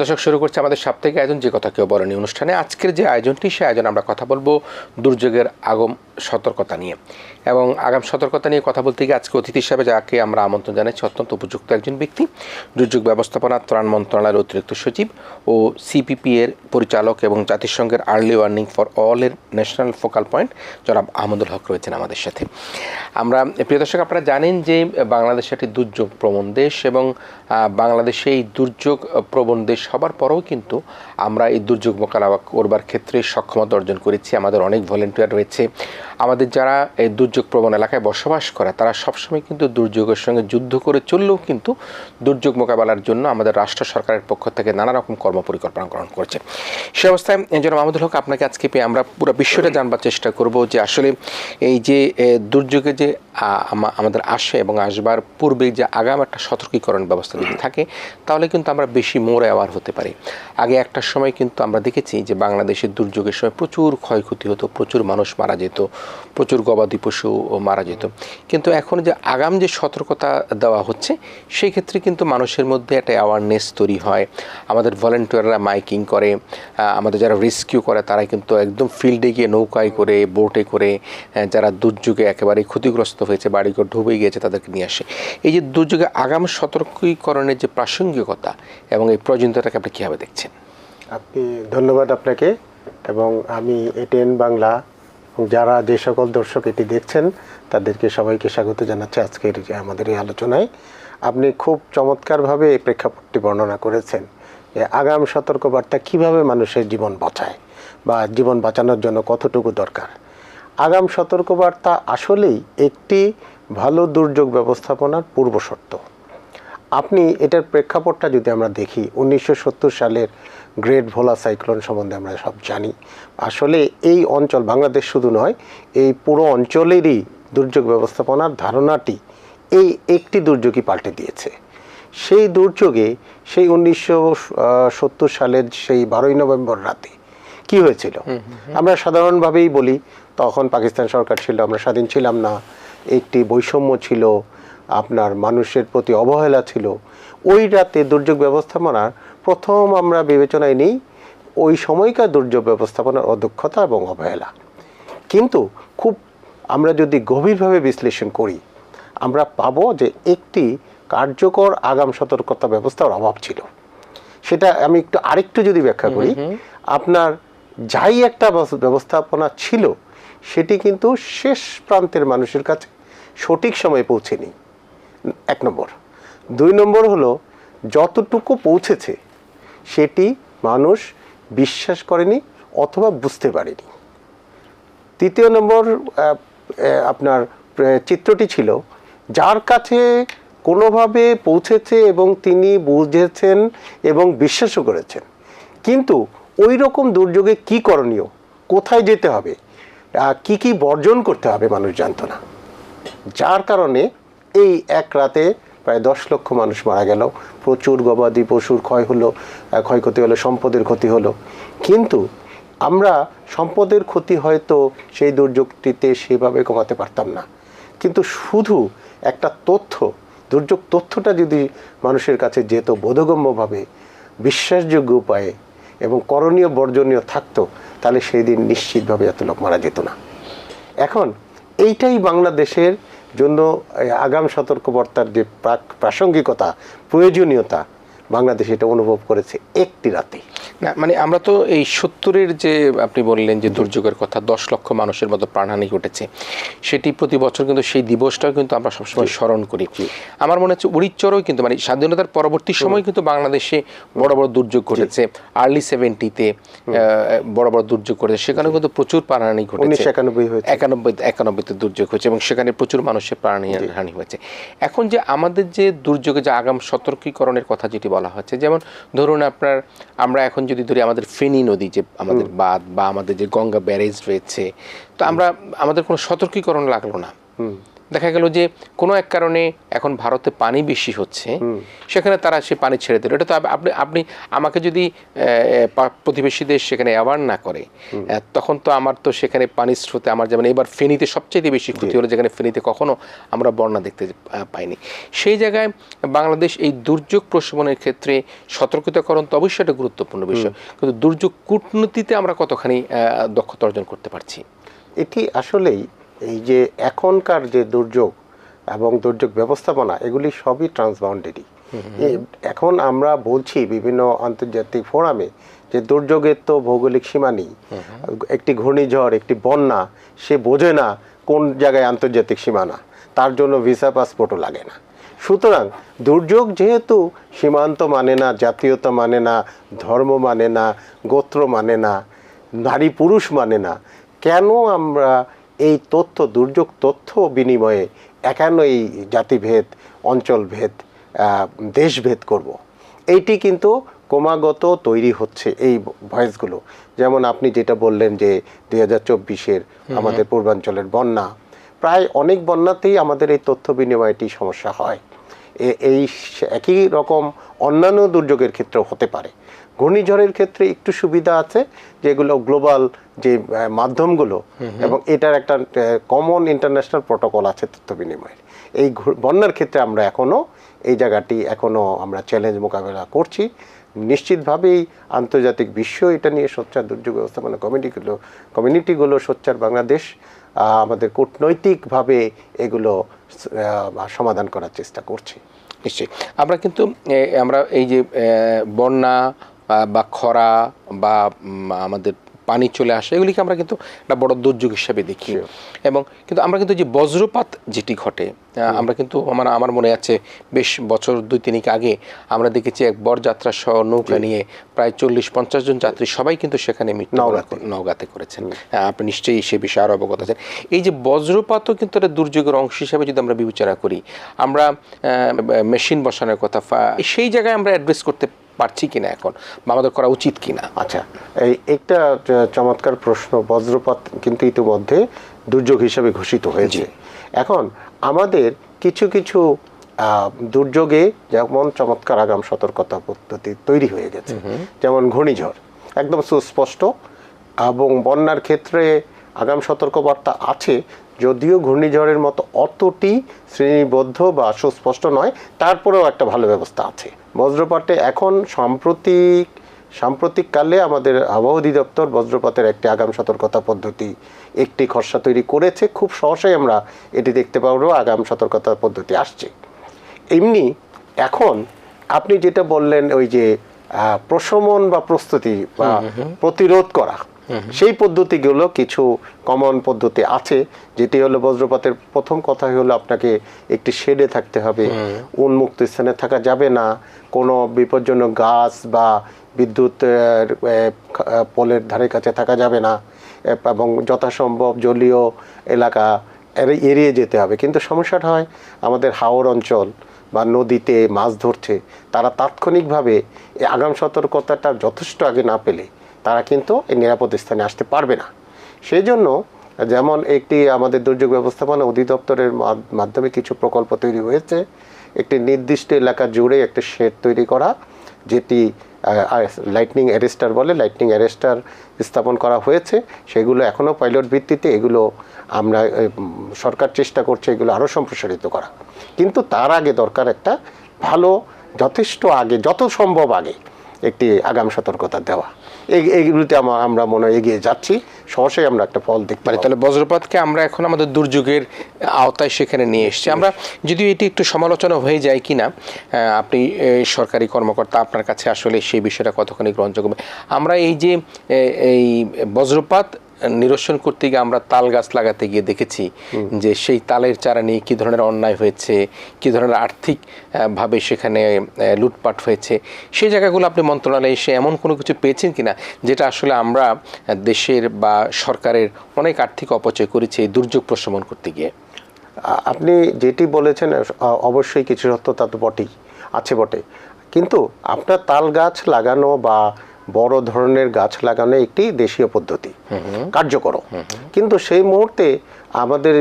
দর্শক, শুরু করছে আমাদের সাপ্তাহিক আয়োজন যে কথা কেউ বলেনি অনুষ্ঠানে। আজকের যে আয়োজনটি, সে আয়োজনে আমরা কথা বলবো দুর্যোগের আগম সতর্কতা নিয়ে। এবং আগাম সতর্কতা নিয়ে কথা বলতে গিয়ে আজকে অতিথি হিসাবে যাকে আমরা আমন্ত্রণ জানাচ্ছি, অত্যন্ত উপযুক্ত একজন ব্যক্তি, দুর্যোগ ব্যবস্থাপনা ত্রাণ মন্ত্রণালয়ের অতিরিক্ত সচিব ও সিপিপি এর পরিচালক এবং জাতিসংঘের আর্লি ওয়ার্নিং ফর অল এর ন্যাশনাল ফোকাল পয়েন্ট জনাব আহমদুল হক রয়েছেন আমাদের সাথে। আমরা, প্রিয় দর্শক, আপনারা জানেন যে বাংলাদেশ একটি দুর্যোগ প্রবণ দেশ এবং বাংলাদেশে এই দুর্যোগ প্রবণ দেশ হবার পরেও কিন্তু আমরা এই দুর্যোগ মোকাবেলা করবার ক্ষেত্রে সক্ষমতা অর্জন করেছি। আমাদের অনেক ভলেন্টিয়ার রয়েছে। আমাদের যারা এই দুর্যোগ প্রবণ এলাকায় বসবাস করে তারা সবসময় কিন্তু দুর্যোগের সঙ্গে যুদ্ধ করে চললেও কিন্তু দুর্যোগ মোকাবেলার জন্য আমাদের রাষ্ট্র সরকারের পক্ষ থেকে নানা রকম কর্মপরিকল্পনা গ্রহণ করছে। সে অবস্থায় জনাব আহমদুল হক, আপনাকে আজকে পেয়ে আমরা পুরো বিষয়টা জানবার চেষ্টা করব যে আসলে এই যে দুর্যোগে যে আমাদের আসে এবং আসবার পূর্বে যে আগাম একটা সতর্কীকরণ ব্যবস্থা যদি থাকে তাহলে কিন্তু আমরা বেশি মোর অ্যাওয়ার হতে পারি। আগে একটা সময় কিন্তু আমরা দেখেছি যে বাংলাদেশের দুর্যোগের সময় প্রচুর ক্ষয়ক্ষতি হতো, প্রচুর মানুষ মারা যেত, প্রচুর গবাদি পশু মারা যেত। কিন্তু এখন যে আগাম যে সতর্কতা দেওয়া হচ্ছে সেই ক্ষেত্রে কিন্তু মানুষের মধ্যে একটা অ্যাওয়ারনেস তৈরি হয়। আমাদের ভলেন্টিয়াররা মাইকিং করে, আমাদের যারা রেস্কিউ করে তারা কিন্তু একদম ফিল্ডে গিয়ে নৌকায় করে, বোটে করে যারা দুর্যোগে একেবারে ক্ষতিগ্রস্ত হয়েছে, বাড়িঘর ডুবে গিয়েছে, তাদেরকে নিয়ে আসে। এই যে দুর্যোগে আগাম সতর্কীকরণের যে প্রাসঙ্গিকতা এবং এই প্রয়োজনীয়তাকে আপনি কীভাবে দেখছেন? আপনি, ধন্যবাদ আপনাকে। এবং আমি এটিএন বাংলা যারা যে সকল দর্শক এটি দেখছেন তাদেরকে সবাইকে স্বাগত জানাচ্ছি আজকের আমাদের এই আলোচনায়। আপনি খুব চমৎকারভাবে এই প্রেক্ষাপটটি বর্ণনা করেছেন যে আগাম সতর্কবার্তা কীভাবে মানুষের জীবন বাঁচায় বা জীবন বাঁচানোর জন্য কতটুকু দরকার। আগাম সতর্কবার্তা আসলেই একটি ভালো দুর্যোগ ব্যবস্থাপনার পূর্বশর্ত। আপনি এটার প্রেক্ষাপটটা যদি আমরা দেখি, 1970 সালের গ্রেট ভোলা সাইক্লোন সম্বন্ধে আমরা সব জানি। আসলে এই অঞ্চল, বাংলাদেশ শুধু নয়, এই পুরো অঞ্চলেরই দুর্যোগ ব্যবস্থাপনার ধারণাটি এই একটি দুর্যোগই পাল্টে দিয়েছে। সেই দুর্যোগে সেই 1970 সালের সেই 12ই নভেম্বর রাতে কি হয়েছিল আমরা সাধারণভাবেই বলি, তখন পাকিস্তান সরকার ছিল, আমরা স্বাধীন ছিলাম না, একটি বৈষম্য ছিল, আপনার মানুষের প্রতি অবহেলা ছিল। ওই রাতে দুর্যোগ ব্যবস্থাপনার প্রথম আমরা বিবেচনায় নিই ওই সময়কার দুর্যোগ ব্যবস্থাপনার অদক্ষতা এবং অবহেলা। কিন্তু খুব আমরা যদি গভীরভাবে বিশ্লেষণ করি আমরা পাবো যে একটি কার্যকর আগাম সতর্কতা ব্যবস্থার অভাব ছিল। সেটা আমি আরেকটু যদি ব্যাখ্যা করি, আপনার যাই একটা ব্যবস্থাপনা ছিল সেটি কিন্তু শেষ প্রান্তের মানুষের কাছে সঠিক সময়ে পৌঁছেনি, 1 নম্বর। 2 নম্বর হলো যতটুকু পৌঁছেছে সেটি মানুষ বিশ্বাস করেনি অথবা বুঝতে পারেনি। 3 নম্বর আপনার চিত্রটি ছিল যার কাছে কোনোভাবে পৌঁছেছে এবং তিনি বুঝেছেন এবং বিশ্বাসও করেছেন, কিন্তু ওই রকম দুর্যোগে কী করণীয়, কোথায় যেতে হবে, কি কি বর্জন করতে হবে মানুষ জানতো না। যার কারণে এই এক রাতে প্রায় 10 লক্ষ মানুষ মারা গেল, প্রচুর গবাদি পশুর ক্ষয়ক্ষতি হলো, সম্পদের ক্ষতি হলো। কিন্তু আমরা সম্পদের ক্ষতি হয়তো সেই দুর্যোগটিতে সেভাবে কমাতে পারতাম না, কিন্তু শুধু একটা দুর্যোগ তথ্যটা যদি মানুষের কাছে যেত বোধগম্যভাবে, বিশ্বাসযোগ্য উপায়ে এবং করণীয় বর্জনীয় থাকতো, তাহলে সেই দিন নিশ্চিতভাবে এত লোক মারা যেত না। এখন এইটাই বাংলাদেশের জন্য আগাম সতর্কবার্তার যে প্রাসঙ্গিকতা, প্রয়োজনীয়তা, বাংলাদেশ এটা অনুভব করেছে একটি রাতে। না, মানে আমরা তো এই 70-এর যে আপনি বললেন যে দুর্যোগের কথা, 10 লক্ষ মানুষের মতো প্রাণহানি ঘটেছে, সেটি প্রতি বছর কিন্তু সেই দিবসটাও কিন্তু আমরা সবসময় স্মরণ করি। আমার মনে হচ্ছে উড়িচ্চরও কিন্তু মানে স্বাধীনতার পরবর্তী সময় কিন্তু বাংলাদেশে বড় বড় দুর্যোগ ঘটেছে। আর্লি 70-তে বড় বড় দুর্যোগ ঘটেছে, সেখানে কিন্তু প্রচুর প্রাণহানি ঘটেছে। 1991-তে দুর্যোগ হয়েছে এবং সেখানে প্রচুর মানুষের প্রাণহানি হয়েছে। এখন যে আমাদের যে দুর্যোগে যে আগাম সতর্কীকরণের কথা যেটি বলা হচ্ছে, যেমন ধরুন আমরা এখন যদি ধরি আমাদের ফেনী নদী যে আমাদের বাঁধ বা আমাদের যে গঙ্গা ব্যারেজ রয়েছে, তো আমাদের কোনো সতর্কীকরণ লাগলো না, দেখা গেল যে কোনো এক কারণে এখন ভারতে পানি বেশি হচ্ছে, সেখানে তারা সে পানি ছেড়ে দিল। এটা তো আপনি আমাকে যদি প্রতিবেশী দেশ সেখানে অ্যাওয়ার না করে, তখন তো আমার তো সেখানে পানির স্রোতে আমার, যেমন এবার ফেনীতে সবচেয়ে বেশি ক্ষতি হলো, যেখানে ফেনীতে কখনো আমরা বন্যা দেখতে পাইনি। সেই জায়গায় বাংলাদেশ এই দুর্যোগ প্রশমনের ক্ষেত্রে সতর্কতাকরণ তো অবশ্যই একটা গুরুত্বপূর্ণ বিষয়, কিন্তু দুর্যোগ কূটনীতিতে আমরা কতখানি দক্ষতা অর্জন করতে পারছি? এটি আসলেই এই যে এখনকার যে দুর্যোগ এবং দুর্যোগ ব্যবস্থাপনা, এগুলি সবই ট্রান্সবাউন্ডারি। এখন আমরা বলছি বিভিন্ন আন্তর্জাতিক ফোরামে যে দুর্যোগের তো ভৌগোলিক সীমা নেই। একটি ঘূর্ণিঝড়, একটি বন্যা, সে বোঝে না কোন জায়গায় আন্তর্জাতিক সীমানা, তার জন্য ভিসা পাসপোর্টও লাগে না। সুতরাং দুর্যোগ যেহেতু সীমান্ত মানে না, জাতীয়তা মানে না, ধর্ম মানে না, গোত্র মানে না, নারী পুরুষ মানে না, কেন আমরা এই দুর্যোগ তথ্য বিনিময়ে কেন এই জাতিভেদ, অঞ্চলভেদ, দেশভেদ করব? এইটি কিন্তু ক্রমাগত তৈরি হচ্ছে এই ভয়েসগুলো। যেমন আপনি যেটা বললেন যে 2024-এর আমাদের পূর্বাঞ্চলের বন্যা, প্রায় অনেক বন্যাতেই আমাদের এই তথ্য বিনিময়টি সমস্যা হয়। এই একই রকম অন্যান্য দুর্যোগের ক্ষেত্রেও হতে পারে। ঘূর্ণিঝড়ের ক্ষেত্রে একটু সুবিধা আছে, যেগুলো গ্লোবাল যে মাধ্যমগুলো, এবং এটার একটা কমন ইন্টারন্যাশনাল প্রটোকল আছে তথ্য বিনিময়ের। এই বন্যার ক্ষেত্রে আমরা এই জায়গাটি আমরা চ্যালেঞ্জ মোকাবেলা করছি। নিশ্চিতভাবেই আন্তর্জাতিক বিশ্ব এটা নিয়ে সোচ্চার, দুর্যোগ ব্যবস্থাপনা কমিউনিটিগুলো সোচ্চার, বাংলাদেশ আমাদের কূটনৈতিকভাবে এগুলো সমাধান করার চেষ্টা করছি। নিশ্চয়ই আমরা এই যে বন্যা বা খরা বা আমাদের পানি চলে আসে, এগুলিকে আমরা কিন্তু একটা বড় দুর্যোগ হিসাবে দেখি। এবং কিন্তু আমরা কিন্তু যে বজ্রপাত যেটি ঘটে, আমরা কিন্তু আমার মনে আছে বেশ বছর 2-3 আগে আমরা দেখেছি এক বরযাত্রা সহ নৌকা নিয়ে প্রায় 40-50 জন যাত্রী সবাই কিন্তু সেখানে নওগাঁতে করেছেন। আপনি নিশ্চয়ই সে বিষয়ে আরও অবগত আছেন। এই যে বজ্রপাতও কিন্তু একটা দুর্যোগের অংশ হিসাবে যদি আমরা বিবেচনা করি, আমরা মেশিন বসানোর কথা, সেই জায়গায় আমরা অ্যাড্রেস করতে পারছি কিনা এখন, বা আমাদের করা উচিত কিনা? আচ্ছা, একটা চমৎকার প্রশ্ন। বজ্রপাত কিন্তু ইতিমধ্যে দুর্যোগ হিসেবে ঘোষিত হয়েছে। এখন আমাদের কিছু কিছু দুর্যোগে যেমন চমৎকার আগাম সতর্কতা পদ্ধতি তৈরি হয়ে গেছে, যেমন ঘূর্ণিঝড় একদম সুস্পষ্ট, এবং বন্যার ক্ষেত্রে আগাম সতর্কবার্তা আছে, যদিও ঘূর্ণিঝড়ের মতো অতটি শ্রেণীবদ্ধ বা সুস্পষ্ট নয়, তারপরেও একটা ভালো ব্যবস্থা আছে। বজ্রপাতে এখন সাম্প্রতিককালে আমাদের আবহাওয়া অধিদপ্তর বজ্রপাতের একটি আগাম সতর্কতা পদ্ধতি, একটি খসড়া তৈরি করেছে। খুব সহজেই আমরা এটি দেখতে পাবো, আগাম সতর্কতা পদ্ধতি আসছে। এমনি এখন আপনি যেটা বললেন, ওই যে প্রশমন বা প্রস্তুতি বা প্রতিরোধ করা, সেই পদ্ধতিগুলো কিছু কমন পদ্ধতি আছে। যেটি হলো বজ্রপাতের প্রথম কথাই হলো আপনাকে একটি শেডে থাকতে হবে, উন্মুক্ত স্থানে থাকা যাবে না, কোনো বিপজ্জনক গাছ বা বিদ্যুৎ পোলের ধারে কাছে থাকা যাবে না, এবং যথাসম্ভব জলীয় এলাকা এড়িয়ে যেতে হবে। কিন্তু সমস্যাটা হয় আমাদের হাওর অঞ্চল বা নদীতে মাছ ধরছে, তারা তাৎক্ষণিকভাবে এই আগাম সতর্কতাটা যথেষ্ট আগে না পেলে তারা কিন্তু এই নিরাপদ স্থানে আসতে পারবে না। সেই জন্য যেমন একটি আমাদের দুর্যোগ ব্যবস্থাপনা অধিদপ্তরের মাধ্যমে কিছু প্রকল্প তৈরি হয়েছে, একটি নির্দিষ্ট এলাকা জুড়ে একটা শেড তৈরি করা, যেটি লাইটনিং অ্যারেস্টার বলে, লাইটনিং অ্যারেস্টার স্থাপন করা হয়েছে। সেগুলো এখনও পাইলট ভিত্তিতে, এগুলো আমরা সরকার চেষ্টা করছে এগুলো আরও সম্প্রসারিত করা। কিন্তু তার আগে দরকার একটা ভালো, যথেষ্ট আগে, যত সম্ভব আগে একটি আগাম সতর্কতা দেওয়া। এইগুলিতে আমরা মনে হয় এগিয়ে যাচ্ছি, সহসাই আমরা একটা ফল দেখতে পারি। তাহলে বজ্রপাতকে আমরা এখন আমাদের দুর্যোগের আওতায় সেখানে নিয়ে এসেছি। আমরা যদিও এটি একটু সমালোচনা হয়ে যায় কিনা, আপনি সরকারি কর্মকর্তা, আপনার কাছে আসলে সেই বিষয়টা কতখানি গ্রহণযোগ্য। আমরা এই যে এই বজ্রপাত নিরসন করতে গিয়ে আমরা তাল গাছ লাগাতে গিয়ে দেখেছি যে সেই তালের চারা নিয়ে কী ধরনের অন্যায় হয়েছে, কী ধরনের আর্থিক ভাবে সেখানে লুটপাট হয়েছে। সেই জায়গাগুলো আপনি মন্ত্রণালয়ে এসে এমন কোনো কিছু পেয়েছেন কিনা যেটা আসলে আমরা দেশের বা সরকারের অনেক আর্থিক অপচয় করেছি এই দুর্যোগ প্রশমন করতে গিয়ে? আপনি যেটি বলেছেন অবশ্যই কিছু সত্যতা তো বটেই আছে বটে, কিন্তু আপনার তাল গাছ লাগানো বা বড় ধরনের গাছ লাগানো একটি দেশীয় পদ্ধতি, কার্যকর। কিন্তু সেই মুহূর্তে আমাদের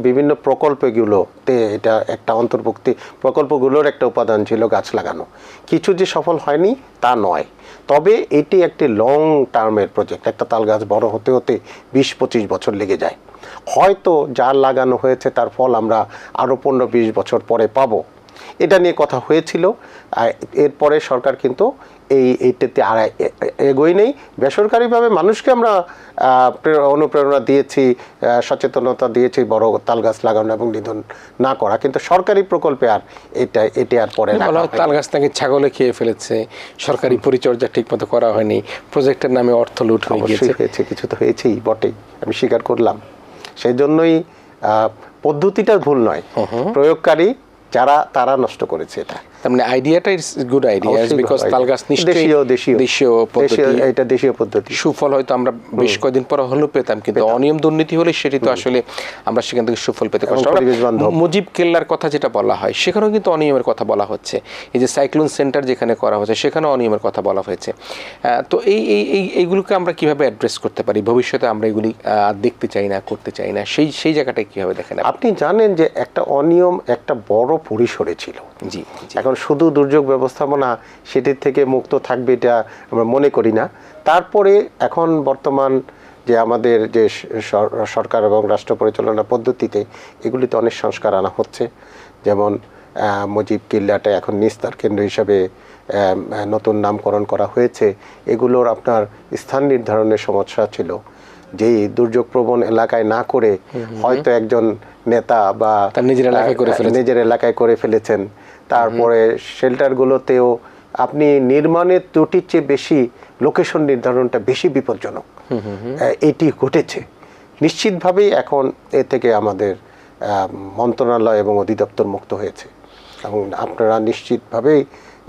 বিভিন্ন প্রকল্পগুলোতে এটা একটা অন্তর্ভুক্তি, প্রকল্পগুলোর একটা উপাদান ছিল গাছ লাগানো। কিছু যে সফল হয়নি তা নয়, তবে এটি একটি লং টার্মের প্রজেক্ট। একটা তাল গাছ বড় হতে হতে 20-25 বছর লেগে যায়। হয়তো যা লাগানো হয়েছে তার ফল আমরা আরও 15-20 বছর পরে পাবো, এটা নিয়ে কথা হয়েছিল। এরপরে সরকার কিন্তু এইটাতে আর এগোই নেই। বেসরকারিভাবে মানুষকে আমরা অনুপ্রেরণা দিয়েছি, সচেতনতা দিয়েছি বড় তাল গাছ লাগানো এবং নিধন না করা, কিন্তু সরকারি প্রকল্পে আর এটি আর পরে তাল গাছ নাকি ছাগলে খেয়ে ফেলেছে, সরকারি পরিচর্যা ঠিকমতো করা হয়নি, প্রজেক্টের নামে অর্থ লুট হয়ে গিয়েছে। কিছু তো হয়েছেই বটেই, আমি স্বীকার করলাম। সেই জন্যই পদ্ধতিটা ভুল নয়, প্রয়োগকারী যারা তারা নষ্ট করেছে এটা। মানে আইডিয়াটা ইজ গুড আইডিয়া, বিকজ তাল গাছ নিশ্চয়ই দেশীয় পদ্ধতি, এটা দেশীয় পদ্ধতি। সুফল হয়তো আমরা বেশ কয়েকদিন পর হলেও পেতাম, কিন্তু অনিয়ম দুর্নীতি হলে সেটি তো আসলে আমরা সেখান থেকে সুফল পেতে কষ্ট। মুজিব কেল্লার কথা যেটা বলা হয় সেখানেও কিন্তু অনিয়মের কথা বলা হচ্ছে। এই যে সাইক্লোন সেন্টার যেখানে করা হচ্ছে সেখানেও অনিয়মের কথা বলা হয়েছে। তো এইগুলোকে আমরা কিভাবে অ্যাড্রেস করতে পারি? ভবিষ্যতে আমরা এগুলি দেখতে চাই না, করতে চাই না, সেই জায়গাটায় কিভাবে দেখেন আপনি? জানেন যে একটা অনিয়ম একটা বড় পরিসরে ছিল। জি, এখন শুধু দুর্যোগ ব্যবস্থাপনা সেটির থেকে মুক্ত থাকবে এটা আমরা মনে করি না। তারপরে এখন বর্তমান যে আমাদের যে সরকার এবং রাষ্ট্র পরিচালনা পদ্ধতিতে এগুলিতে অনেক সংস্কার আনা হচ্ছে। যেমন মুজিব কিল্লাটা এখন নিস্তার কেন্দ্র হিসাবে নতুন নামকরণ করা হয়েছে। এগুলোর আপনার স্থান নির্ধারণের সমস্যা ছিল, যেই দুর্যোগ প্রবণ এলাকায় না করে হয়তো একজন নেতা বা নিজের এলাকায় করে ফেলেছেন। তারপরে শেল্টারগুলোতেও আপনি নির্মাণের ত্রুটির চেয়ে বেশি লোকেশন নির্ধারণটা বেশি বিপজ্জনক, এটি ঘটেছে। নিশ্চিতভাবেই এখন এ থেকে আমাদের মন্ত্রণালয় এবং অধিদপ্তর মুক্ত হয়েছে এবং আপনারা নিশ্চিতভাবেই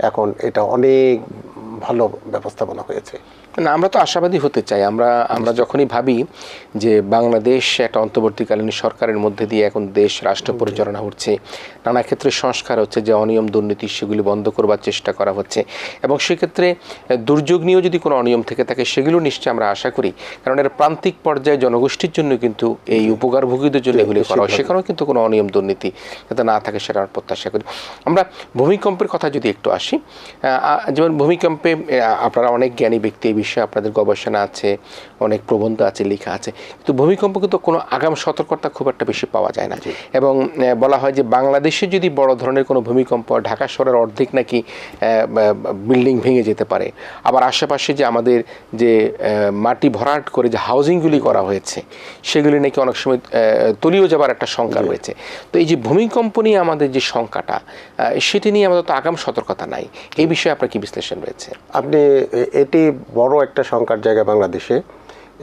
এখন এটা অনেক ভালো ব্যবস্থাপনা হয়েছে। না, আমরা তো আশাবাদী হতে চাই। আমরা যখনই ভাবি যে বাংলাদেশ একটা অন্তর্বর্তীকালীন সরকারের মধ্যে দিয়ে এখন দেশ রাষ্ট্র পরিচালনা হচ্ছে, নানা ক্ষেত্রে সংস্কার হচ্ছে, যে অনিয়ম দুর্নীতি সেগুলি বন্ধ করবার চেষ্টা করা হচ্ছে, এবং সেক্ষেত্রে দুর্যোগ নিয়েও যদি কোনো অনিয়ম থেকে থাকে সেগুলো নিশ্চয়ই আমরা আশা করি, কারণ এর প্রান্তিক পর্যায়ে জনগোষ্ঠীর জন্য কিন্তু এই উপকারভোগীদের জন্য এগুলি করা হয়, সেখানেও কিন্তু কোনো অনিয়ম দুর্নীতি যাতে না থাকে সেটা আমরা প্রত্যাশা করি। আমরা ভূমিকম্পের কথা যদি একটু আসি, যেমন ভূমিকম্পে আপনারা অনেক জ্ঞানী ব্যক্তি, বিষয়ে আপনাদের গবেষণা আছে, অনেক প্রবন্ধ আছে, লেখা আছে, কিন্তু ভূমিকম্প কিন্তু কোনো আগাম সতর্কতা খুব একটা বেশি পাওয়া যায় না। এবং বলা হয় যে বাংলাদেশে যদি বড় ধরনের কোনো ভূমিকম্প, ঢাকা শহরের অর্ধেক নাকি বিল্ডিং ভেঙে যেতে পারে। আবার আশেপাশে যে আমাদের যে মাটি ভরাট করে যে হাউজিংগুলি করা হয়েছে সেগুলি নাকি অনেক সময় তলিয়ে যাবার একটা শঙ্কা রয়েছে। তো এই যে ভূমিকম্প নিয়ে আমাদের যে শঙ্কাটা, সেটি নিয়ে আমাদের তো আগাম সতর্কতা নাই, এই বিষয়ে আপনার কি বিশ্লেষণ রয়েছে? আপনি এটি বড় একটা শঙ্কার জায়গা বাংলাদেশে,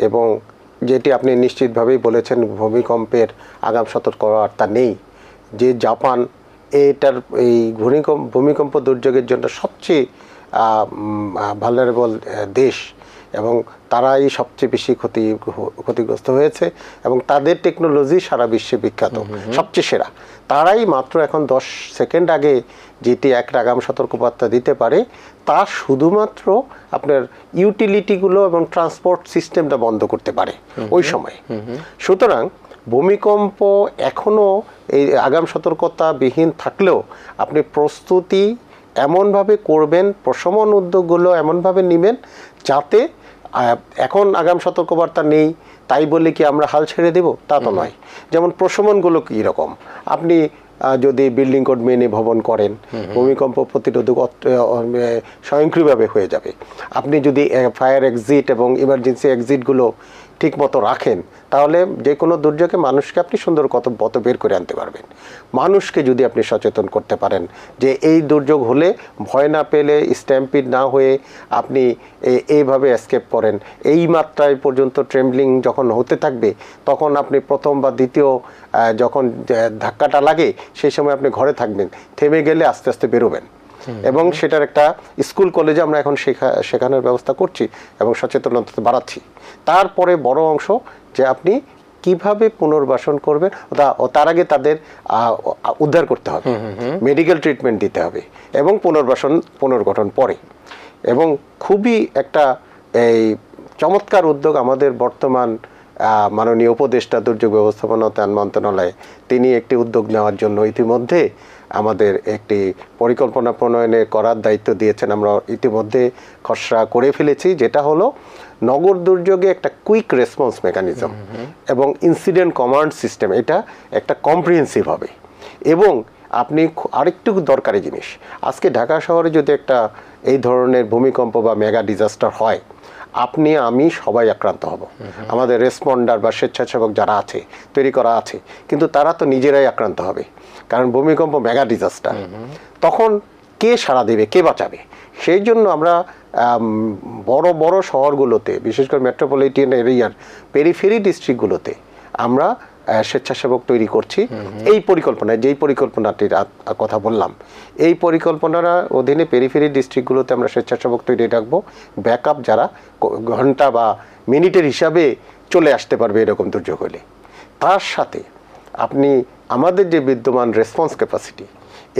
এবং যেটি আপনি নিশ্চিতভাবেই বলেছেন, ভূমিকম্পের আগাম সতর্কতা নেই। যে জাপান এটার এই ভূমিকম্প দুর্যোগের জন্য সবচেয়ে ভালনারেবল দেশ, এবং তারাই সবচেয়ে বেশি ক্ষতিগ্রস্ত হয়েছে, এবং তাদের টেকনোলজি সারা বিশ্বে বিখ্যাত, সবচেয়ে সেরা। তারাই মাত্র এখন 10 সেকেন্ড আগে যেটি একটা আগাম সতর্কবার্তা দিতে পারে, তা শুধুমাত্র আপনার ইউটিলিটিগুলো এবং ট্রান্সপোর্ট সিস্টেমটা বন্ধ করতে পারে ওই সময়। সুতরাং ভূমিকম্প এখনও এই আগাম সতর্কতা বিহীন থাকলেও আপনি প্রস্তুতি এমনভাবে করবেন, প্রশমন উদ্যোগগুলো এমনভাবে নেবেন যাতে, এখন আগাম সতর্কবার্তা নেই তাই বলে কি আমরা হাল ছেড়ে দেব, তা তো নয়। যেমন প্রশমনগুলো কী রকম, আপনি যদি বিল্ডিং কোড মেনে ভবন করেন, ভূমিকম্প প্রতিরোধক স্বয়ংক্রিয়ভাবে হয়ে যাবে। আপনি যদি ফায়ার এক্সিট এবং ইমার্জেন্সি এক্সিটগুলো ঠিক মতো রাখেন, তাহলে যে কোনো দুর্যোগে মানুষকে আপনি সুন্দর পথ বের করে আনতে পারবেন। মানুষকে যদি আপনি সচেতন করতে পারেন যে এই দুর্যোগ হলে ভয় না পেলে, স্ট্যাম্পিড না হয়ে আপনি এইভাবে এসকেপ করেন, এই মাত্রায় পর্যন্ত ট্রেমব্লিং যখন হতে থাকবে, তখন আপনি প্রথম বা দ্বিতীয় যখন ধাক্কাটা লাগে সেই সময় আপনি ঘরে থাকবেন, থেমে গেলে আস্তে আস্তে বেরোবেন। এবং সেটার একটা স্কুল কলেজে আমরা এখন শেখানোর ব্যবস্থা করছি এবং সচেতনতা বাড়াচ্ছি। তারপরে বড় অংশ যে আপনি কিভাবে পুনর্বাসন করবেন, তার আগে তাদের উদ্ধার করতে হবে, মেডিকেল ট্রিটমেন্ট দিতে হবে, এবং পুনর্গঠন পরে। এবং খুবই একটা এই চমৎকার উদ্যোগ আমাদের বর্তমান মাননীয় উপদেষ্টা দুর্যোগ ব্যবস্থাপনা ও ত্রাণ মন্ত্রণালয়ে তিনি একটি উদ্যোগ নেওয়ার জন্য ইতিমধ্যে আমাদের একটি পরিকল্পনা প্রণয়নে করার দায়িত্ব দিয়েছেন। আমরা ইতিমধ্যে খসড়া করে ফেলেছি, যেটা হলো নগর দুর্যোগে একটা কুইক রেসপন্স মেকানিজম এবং ইনসিডেন্ট কমান্ড সিস্টেম, এটা একটা কম্প্রিহেন্সিভ হবে। এবং আপনি আরেকটু দরকারি জিনিস, আজকে ঢাকা শহরে যদি একটা এই ধরনের ভূমিকম্প বা মেগা ডিজাস্টার হয়, আপনি আমি সবাই আক্রান্ত হব। আমাদের রেসপন্ডার বা স্বেচ্ছাসেবক যারা আছে, তৈরি করা আছে, কিন্তু তারা তো নিজেরাই আক্রান্ত হবে, কারণ ভূমিকম্প মেগা ডিজাস্টার। তখন কে সাড়া দেবে, কে বাঁচাবে? সেই জন্য আমরা বড় বড় শহরগুলোতে, বিশেষ করে মেট্রোপলিটন এরিয়ার পেরিফেরি ডিস্ট্রিক্টগুলোতে আমরা স্বেচ্ছাসেবক তৈরি করছি। এই পরিকল্পনায়, যেই পরিকল্পনাটির কথা বললাম, এই পরিকল্পনার অধীনে পেরিফেরি ডিস্ট্রিক্টগুলোতে আমরা স্বেচ্ছাসেবক তৈরি রাখবো, ব্যাকআপ যারা ঘন্টা বা মিনিটের হিসাবে চলে আসতে পারবে এরকম দুর্যোগ হলে। তার সাথে আপনি আমাদের যে বিদ্যমান রেসপন্স ক্যাপাসিটি,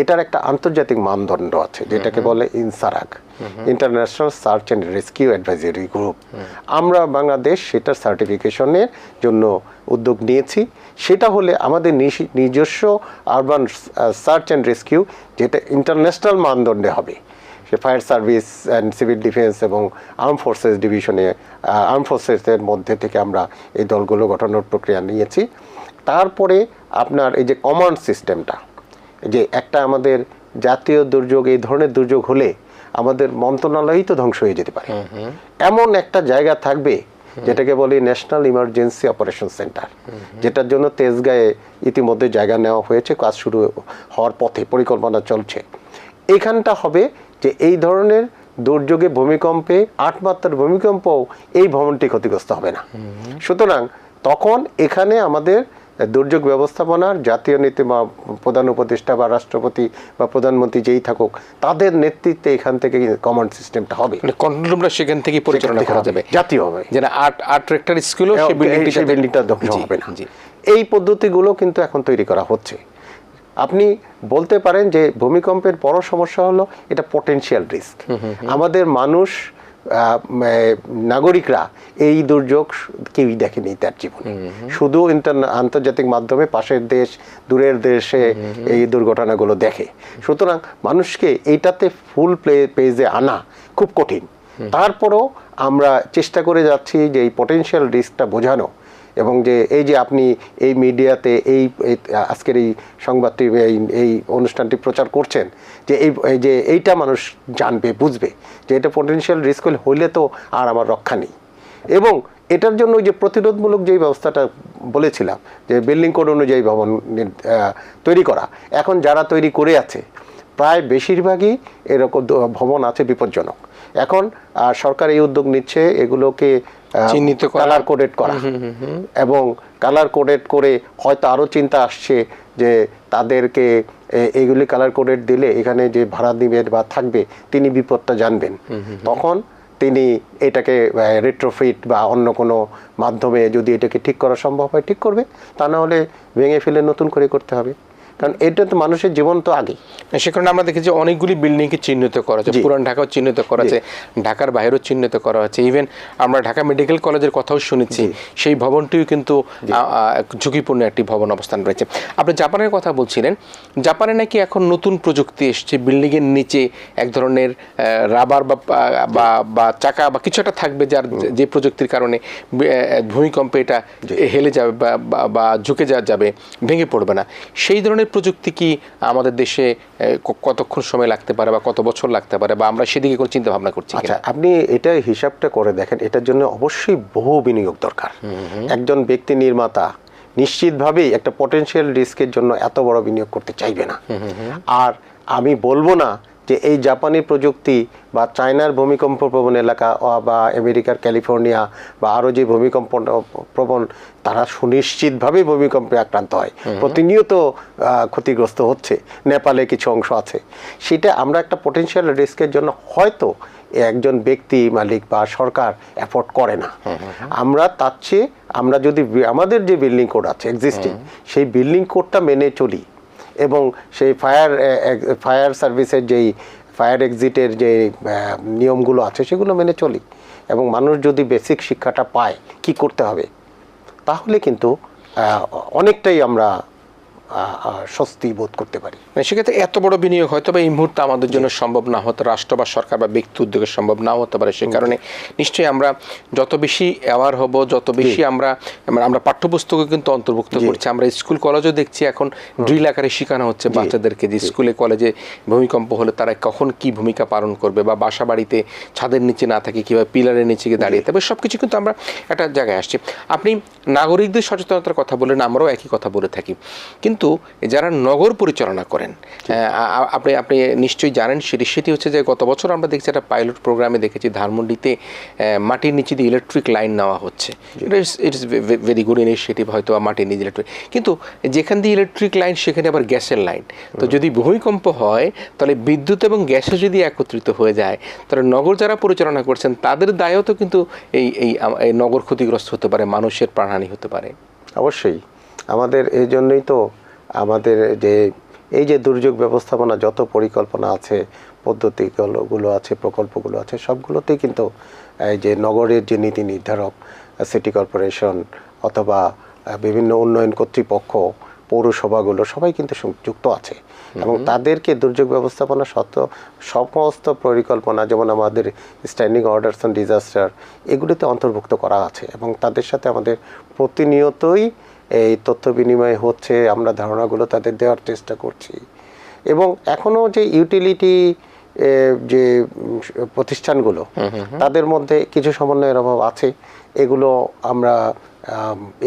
এটার একটা আন্তর্জাতিক মানদণ্ড আছে, যেটাকে বলে INSARAG, international search and rescue advisory group. আমরা বাংলাদেশ সেটার সার্টিফিকেশনের জন্য উদ্যোগ নিয়েছি। সেটা হলে আমাদের নিজস্ব আরবান সার্চ অ্যান্ড রেস্কিউ, যেটা ইন্টারন্যাশনাল মানদণ্ডে হবে। সে fire service and civil defence এবং আর্ম ফোর্সেস ডিভিশনে, আর্ম ফোর্সেসের মধ্যে থেকে আমরা এই দলগুলো গঠনের প্রক্রিয়া নিয়েছি। তারপরে আপনার এই যে কমান্ড সিস্টেমটা, যে একটা আমাদের জাতীয় দুর্যোগ, এই ধরনের দুর্যোগ হলে আমাদের মন্ত্রণালয়ই তো ধ্বংস হয়ে যেতে পারে, এমন একটা জায়গা থাকবে যেটাকে বলি ন্যাশনাল ইমার্জেন্সি অপারেশন সেন্টার, যেটার জন্য তেজগাঁয়ে ইতিমধ্যে জায়গা নেওয়া হয়েছে, কাজ শুরু হওয়ার পথে, পরিকল্পনা চলছে। এইখানটা হবে যে এই ধরনের দুর্যোগে, ভূমিকম্পে, 8 মাত্রার ভূমিকম্পও এই ভবনটি ক্ষতিগ্রস্ত হবে না। সুতরাং তখন এখানে আমাদের দুর্যোগ ব্যবস্থাপনার জাতীয় নীতি বা প্রধান উপদেষ্টা বা রাষ্ট্রপতি বা প্রধানমন্ত্রী যেই থাকুক, তাদের নেতৃত্বে এখান থেকে কমান্ড সিস্টেমটা হবে, কন্ট্রোল রুমটা সেখান থেকে পরিচালনা করা যাবে জাতীয় হবে, যেটা 8 রেক্টর স্কুলও সেই বিল্ডিংটা ধ্বংস হবে না। এই পদ্ধতিগুলো কিন্তু এখন তৈরি করা হচ্ছে। আপনি বলতে পারেন যে ভূমিকম্পের বড় সমস্যা হলো এটা পটেনশিয়াল রিস্ক। আমাদের মানুষ, নাগরিকরা এই দুর্যোগ কেউই দেখেনি তার জীবনে, শুধু আন্তর্জাতিক মাধ্যমে পাশের দেশ, দূরের দেশে এই দুর্ঘটনাগুলো দেখে। সুতরাং মানুষকে এইটাতে ফুল পেজে আনা খুব কঠিন। তারপরও আমরা চেষ্টা করে যাচ্ছি যে এই পটেনশিয়াল রিস্কটা বোঝানো, এবং যে এই যে আপনি এই মিডিয়াতে এই আজকের এই সংবাদটি, এই অনুষ্ঠানটি প্রচার করছেন, যে যে এইটা মানুষ জানবে, বুঝবে যে এটা পটেনশিয়াল রিস্ক হইলে তো আর আমার রক্ষা নেই। এবং এটার জন্য যে প্রতিরোধমূলক যেই ব্যবস্থাটা বলেছিলাম, যে বিল্ডিং কোড অনুযায়ী ভবন তৈরি করা, এখন যারা তৈরি করে আছে প্রায় বেশিরভাগই এরকম ভবন আছে বিপজ্জনক। এখন সরকার এই উদ্যোগ নিচ্ছে এগুলোকে চিহ্নিত, কালার কোডেড করা, এবং কালার কোডেড করে হয়তো আরও চিন্তা আসছে যে তাদেরকে এইগুলি কালার কোডেড দিলে এখানে যে ভাড়া দিবে বা থাকবে তিনি বিপদটা জানবেন, তখন তিনি এটাকে রেট্রোফিট বা অন্য কোনো মাধ্যমে যদি এটাকে ঠিক করা সম্ভব হয় ঠিক করবে, তা না হলে ভেঙে ফেলে নতুন করে করতে হবে, কারণ এটা তো মানুষের জীবন তো আগে। সে কারণে আমরা দেখেছি যে অনেকগুলি বিল্ডিংকে চিহ্নিত করা হয়েছে, পুরান ঢাকাও চিহ্নিত করা হয়েছে, ঢাকার বাইরেও চিহ্নিত করা হয়েছে। ইভেন আমরা ঢাকা মেডিকেল কলেজের কথাও শুনেছি, সেই ভবনটিও কিন্তু ঝুঁকিপূর্ণ একটি ভবন অবস্থান রয়েছে। আপনি জাপানের কথা বলছিলেন, জাপানে নাকি এখন নতুন প্রযুক্তি এসছে, বিল্ডিংয়ের নিচে এক ধরনের রাবার বা চাকা বা কিছু একটা থাকবে, যার যে প্রযুক্তির কারণে ভূমিকম্পে এটা হেলে যাবে বা ঝুঁকে যাবে, ভেঙে পড়বে না। সেই ধরনের প্রযুক্তি কি আমাদের দেশে কতক্ষণ সময় লাগতে পারে বা কত বছর লাগতে পারে, বা আমরা সেদিকে কোনো চিন্তা ভাবনা করছি? আচ্ছা, আপনি এটা হিসাবটা করে দেখেন, এটার জন্য অবশ্যই বহু বিনিয়োগ দরকার। একজন ব্যক্তি নির্মাতা নিশ্চিতভাবেই একটা পটেনশিয়াল রিস্কের জন্য এত বড় বিনিয়োগ করতে চাইবে না। আর আমি বলবো না যে এই জাপানি প্রযুক্তি বা চায়নার ভূমিকম্প প্রবণ এলাকা বা আমেরিকার ক্যালিফোর্নিয়া বা আরও যে ভূমিকম্প প্রবণ, তারা সুনিশ্চিতভাবেই ভূমিকম্পে আক্রান্ত হয়, প্রতিনিয়ত ক্ষতিগ্রস্ত হচ্ছে, নেপালে কিছু অংশ আছে। সেটা আমরা একটা পটেনশিয়াল রিস্কের জন্য হয়তো একজন ব্যক্তি মালিক বা সরকার এফোর্ড করে না। আমরা তার চেয়ে আমরা যদি আমাদের যে বিল্ডিং কোড আছে এক্সিস্টিং, সেই বিল্ডিং কোডটা মেনে চলি, এবং সেই ফায়ার সার্ভিসের যেই ফায়ার এক্সিটের যে নিয়মগুলো আছে সেগুলো মেনে চলি, এবং মানুষ যদি বেসিক শিক্ষাটা পায় কি করতে হবে, তাহলে কিন্তু অনেকটাই আমরা স্বস্তি বোধ করতে পারি। মানে সেক্ষেত্রে এত বড় বিনিয়োগ হয়তো বা এই মুহূর্তে আমাদের জন্য সম্ভব না হতো, রাষ্ট্র বা সরকার বা ব্যক্তি উদ্যোগে সম্ভব নাও হতে পারে। সেই কারণে নিশ্চয়ই আমরা যত বেশি অ্যাওয়ার হব, যত বেশি আমরা পাঠ্যপুস্তকে কিন্তু অন্তর্ভুক্ত করছি, আমরা স্কুল কলেজও দেখছি এখন ড্রিল আকারে শেখানো হচ্ছে বাচ্চাদেরকে যে স্কুলে কলেজে ভূমিকম্প হলে তারা কখন কি ভূমিকা পালন করবে, বা বাসা বাড়িতে ছাদের নিচে না থাকে কীভাবে পিলারের নিচে গিয়ে দাঁড়িয়ে থাকবে, সব কিছু কিন্তু আমরা একটা জায়গায় আসছি। আপনি নাগরিকদের সচেতনতার কথা বলেন, আমরাও একই কথা বলে থাকি, কিন্তু যারা নগর পরিচালনা করেন আপনি নিশ্চয়ই জানেন সেটি হচ্ছে যে গত বছর আমরা দেখছি একটা পাইলট প্রোগ্রামে দেখেছি ধানমন্ডিতে মাটির নিচে দিয়ে ইলেকট্রিক লাইন নেওয়া হচ্ছে। ইট ইস ভেরি গুড ইনিশিয়েটিভ, হয়তো মাটির নিচে ইলেকট্রিক, কিন্তু যেখান দিয়ে ইলেকট্রিক লাইন সেখানে আবার গ্যাসের লাইন। তো যদি ভূমিকম্প হয় তাহলে বিদ্যুৎ এবং গ্যাসে যদি একত্রিত হয়ে যায় তাহলে নগর যারা পরিচালনা করছেন তাদের দায়ও তো কিন্তু এই নগর ক্ষতিগ্রস্ত হতে পারে, মানুষের প্রাণহানি হতে পারে। অবশ্যই আমাদের এই জন্যই তো আমাদের এই যে দুর্যোগ ব্যবস্থাপনা যত পরিকল্পনা আছে, পদ্ধতিগুলো আছে, প্রকল্পগুলো আছে, সবগুলোতেই কিন্তু এই যে নগরের যে নীতি নির্ধারক, সিটি কর্পোরেশন অথবা বিভিন্ন উন্নয়ন কর্তৃপক্ষ, পৌরসভাগুলো সবাই কিন্তু যুক্ত আছে, এবং তাদেরকে দুর্যোগ ব্যবস্থাপনা সমস্ত পরিকল্পনা, যেমন আমাদের স্ট্যান্ডিং অর্ডারস অন ডিজাস্টার, এগুলিতে অন্তর্ভুক্ত করা আছে, এবং তাদের সাথে আমাদের প্রতিনিয়তই এই তথ্য বিনিময় হচ্ছে, আমরা ধারণাগুলো তাদের দেওয়ার চেষ্টা করছি। এবং এখনও যে ইউটিলিটি যে প্রতিষ্ঠানগুলো, তাদের মধ্যে কিছু সমন্বয়ের অভাব আছে। এগুলো আমরা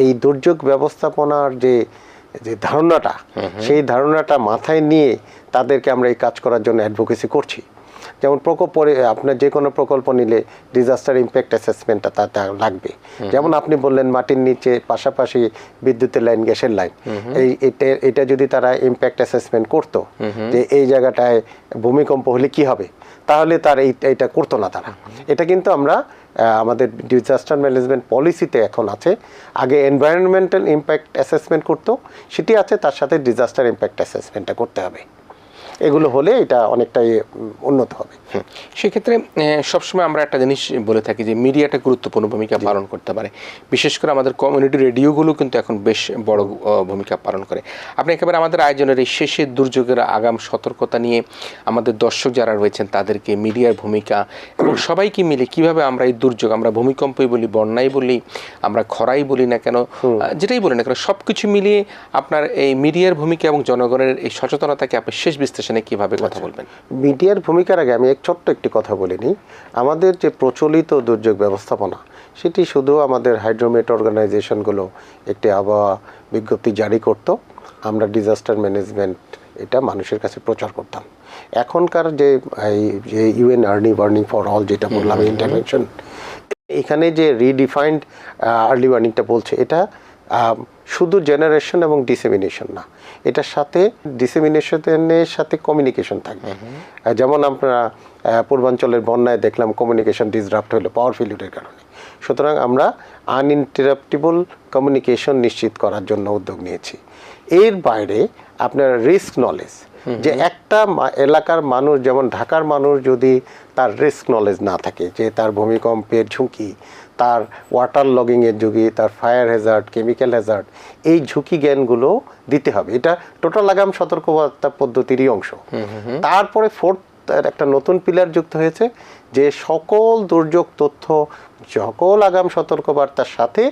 এই দুর্যোগ ব্যবস্থাপনার যে ধারণাটা, সেই ধারণাটা মাথায় নিয়ে তাদেরকে আমরা এই কাজ করার জন্য অ্যাডভোকেসি করছি। যেমন আপনার যে কোনো প্রকল্প নিলে ডিজাস্টার ইম্প্যাক্ট অ্যাসেসমেন্টটা তাতে লাগবে। যেমন আপনি বললেন মাটির নিচে পাশাপাশি বিদ্যুতের লাইন, গ্যাসের লাইন, এটা যদি তারা ইম্প্যাক্ট অ্যাসেসমেন্ট করতো যে এই জায়গাটায় ভূমিকম্প হলে কি হবে, তাহলে তার এইটা করতো না তারা। এটা কিন্তু আমরা আমাদের ডিজাস্টার ম্যানেজমেন্ট পলিসিতে এখন আছে। আগে এনভায়রনমেন্টাল ইম্প্যাক্ট অ্যাসেসমেন্ট করতো, সেটি আছে, তার সাথে ডিজাস্টার ইম্প্যাক্ট অ্যাসেসমেন্টটা করতে হবে। এগুলো হলে এটা অনেকটাই উন্নত হবে। সেক্ষেত্রে সবসময় আমরা একটা জিনিস বলে থাকি যে মিডিয়াটা গুরুত্বপূর্ণ ভূমিকা পালন করতে পারে, বিশেষ করে আমাদের কমিউনিটি রেডিওগুলো কিন্তু এখন বেশ বড় ভূমিকা পালন করে। আপনি একেবারে আমাদের আয়োজনের এই শেষের দুর্যোগের আগাম সতর্কতা নিয়ে আমাদের দর্শক যারা রয়েছেন তাদেরকে মিডিয়ার ভূমিকা এবং সবাইকে মিলে কিভাবে আমরা এই দুর্যোগ, আমরা ভূমিকম্পই বলি, বন্যাই বলি, আমরা খরাই বলি না কেন, যেটাই বলি না কেন, সব কিছু মিলিয়ে আপনার এই মিডিয়ার ভূমিকা এবং জনগণের এই সচেতনতাকে আপনি শেষ বিশ্লেষণে কিভাবে কথা বলবেন? মিডিয়ার ভূমিকার আগে আমি ছোট্ট একটি কথা বলে নিই। আমাদের যে প্রচলিত দুর্যোগ ব্যবস্থাপনা, সেটি শুধু আমাদের হাইড্রোমেট অর্গানাইজেশনগুলো একটি আবহাওয়া বিজ্ঞপ্তি জারি করত, আমরা ডিজাস্টার ম্যানেজমেন্ট এটা মানুষের কাছে প্রচার করতাম। এখনকার যে UN early warning for all যেটা বললাম, ইন্টারভেনশন, এখানে যে রিডিফাইন্ড আর্লি ওয়ার্নিংটা বলছে, এটা শুধু জেনারেশন এবং ডিসেমিনেশন না, এটার সাথে ডিসেমিনেশনের সাথে কমিউনিকেশন থাকবে। যেমন আমরা পূর্বাঞ্চলের বন্যায় দেখলাম কমিউনিকেশন ডিসরাপ্ট হলো পাওয়ার ফেলিউরের কারণে। সুতরাং আমরা আনইন্টারাপ্টেবল কমিউনিকেশন নিশ্চিত করার জন্য উদ্যোগ নিয়েছি। এর বাইরে আপনার রিস্ক নলেজ, যে একটা এলাকার মানুষ, যেমন ঢাকার মানুষ যদি তার রিস্ক নলেজ না থাকে, যে তার ভূমিকম্পের ঝুঁকি, তার ওয়াটার লগিংয়ের ঝুঁকি, তার ফায়ার হ্যাজার্ড, কেমিক্যাল হ্যাজার্ড, এই ঝুঁকি জ্ঞানগুলো দিতে হবে। এটা টোটাল আগাম সতর্কবার্তা পদ্ধতিরই অংশ। তারপরে ফোর্থ একটা নতুন পিলার যুক্ত হয়েছে, যে সকল দুর্যোগ তথ্য, সকল আগাম সতর্কবার্তার সাথে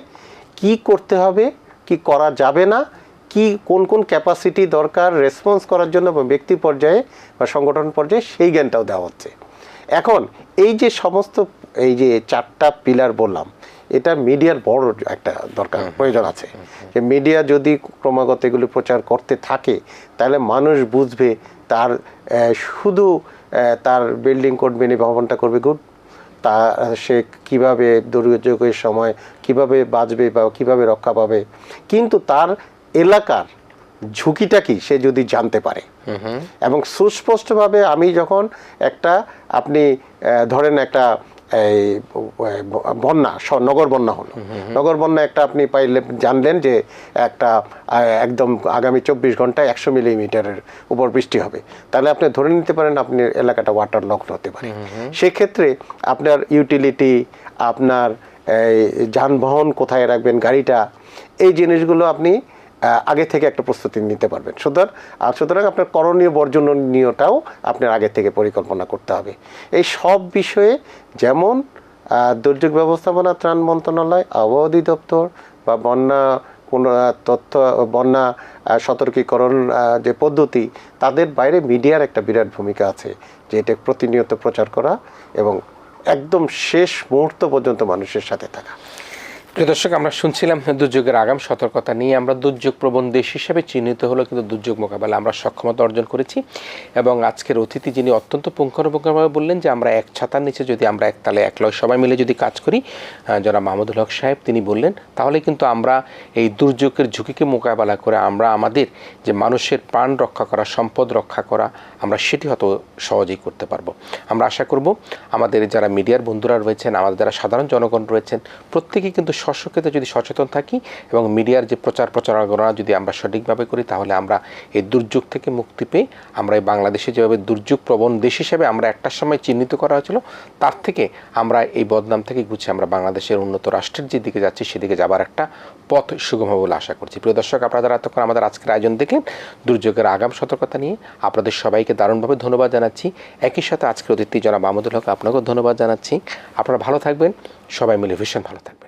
কি করতে হবে, কি করা যাবে না, কি কোন কোন ক্যাপাসিটি দরকার রেসপন্স করার জন্য বা ব্যক্তি পর্যায়ে বা সংগঠন পর্যায়ে, সেই জ্ঞানটাও দেওয়া হচ্ছে। এখন এই যে সমস্ত এই যে 4টা পিলার বললাম, এটা মিডিয়ার বড় একটা দরকার প্রয়োজন আছে। যে মিডিয়া যদি ক্রমাগত এগুলি প্রচার করতে থাকে, তাহলে মানুষ বুঝবে তার শুধু তার বিল্ডিং করবে, ভবনটা করবে গুড, তা সে কিভাবে দুর্যোগের সময় কিভাবে বাঁচবে বা কিভাবে রক্ষা পাবে, কিন্তু তার এলাকার ঝুঁকিটা কি সে যদি জানতে পারে। এবং সুস্পষ্টভাবে আমি যখন আপনি ধরেন একটা এই বন্যা নগর বন্যা হলো, নগর বন্যা একটা আপনি পাইলে জানলেন যে একটা একদম আগামী 24 ঘন্টায় 100 মিলিমিটারের উপর বৃষ্টি হবে, তাহলে আপনি ধরে নিতে পারেন আপনি এলাকাটা ওয়াটার লক হতে পারে। সেক্ষেত্রে আপনার ইউটিলিটি, আপনার এই যানবাহন কোথায় রাখবেন গাড়িটা, এই জিনিসগুলো আপনি আগে থেকে একটা প্রস্তুতি নিতে পারবেন। সুতরাং আপনার করণীয় বর্জনীয়টাও আপনার আগে থেকে পরিকল্পনা করতে হবে। এই সব বিষয়ে যেমন দুর্যোগ ব্যবস্থাপনা ত্রাণ মন্ত্রণালয়, আবহাওয়া অধিদপ্তর বা বন্যা সতর্কীকরণ যে পদ্ধতি, তাদের বাইরে মিডিয়ার একটা বিরাট ভূমিকা আছে, যে এটা প্রতিনিয়ত প্রচার করা এবং একদম শেষ মুহূর্ত পর্যন্ত মানুষের সাথে থাকা। প্রিয় দর্শক, আমরা শুনছিলাম দুর্যোগের আগাম সতর্কতা নিয়ে। আমরা দুর্যোগ প্রবণ দেশ হিসেবে চিহ্নিত হলো, কিন্তু দুর্যোগ মোকাবেলা আমরা সক্ষমতা অর্জন করেছি। এবং আজকের অতিথি যিনি অত্যন্ত পুঙ্খানুপুঙ্খভাবে বললেন যে আমরা এক ছাতার নিচে যদি আমরা এক তালে এক লয় সবাই মিলে যদি কাজ করি, যারা মাহমুদুল হক সাহেব তিনি বললেন, তাহলে কিন্তু আমরা এই দুর্যোগের ঝুঁকিকে মোকাবেলা করে আমরা আমাদের যে মানুষের প্রাণ রক্ষা করা, সম্পদ রক্ষা করা, আমরা সেটি হয়তো সহজেই করতে পারবো। আমরা আশা করব আমাদের যারা মিডিয়ার বন্ধুরা রয়েছেন, আমাদের যারা সাধারণ জনগণ রয়েছেন, প্রত্যেকেই কিন্তু স্বক্ষেত্রে যদি সচেতন থাকি এবং মিডিয়ার যে প্রচারণা যদি আমরা সঠিকভাবে করি, তাহলে আমরা এই দুর্যোগ থেকে মুক্তি পেয়ে আমরা এই বাংলাদেশে যেভাবে দুর্যোগ প্রবণ দেশ হিসেবে আমরা একটা সময় চিহ্নিত করা হয়েছিল, তার থেকে আমরা এই বদনাম থেকে গুছিয়ে আমরা বাংলাদেশের উন্নত রাষ্ট্রের যে দিকে যাচ্ছি সেদিকে যাবার একটা পথ সুগম হবে বলে আশা করছি। প্রিয় দর্শক, আপনারা এতক্ষণ আমাদের আজকের আয়োজন দেখলেন দুর্যোগের আগাম সতর্কতা নিয়ে। আপনাদের সবাইকে দারুণভাবে ধন্যবাদ জানাচ্ছি। একই সাথে আজকের অতিথি যারা মাহমুদুল হক, আপনাকেও ধন্যবাদ জানাচ্ছি। আপনারা ভালো থাকবেন, সবাই মিলে ভীষণ ভালো থাকবেন।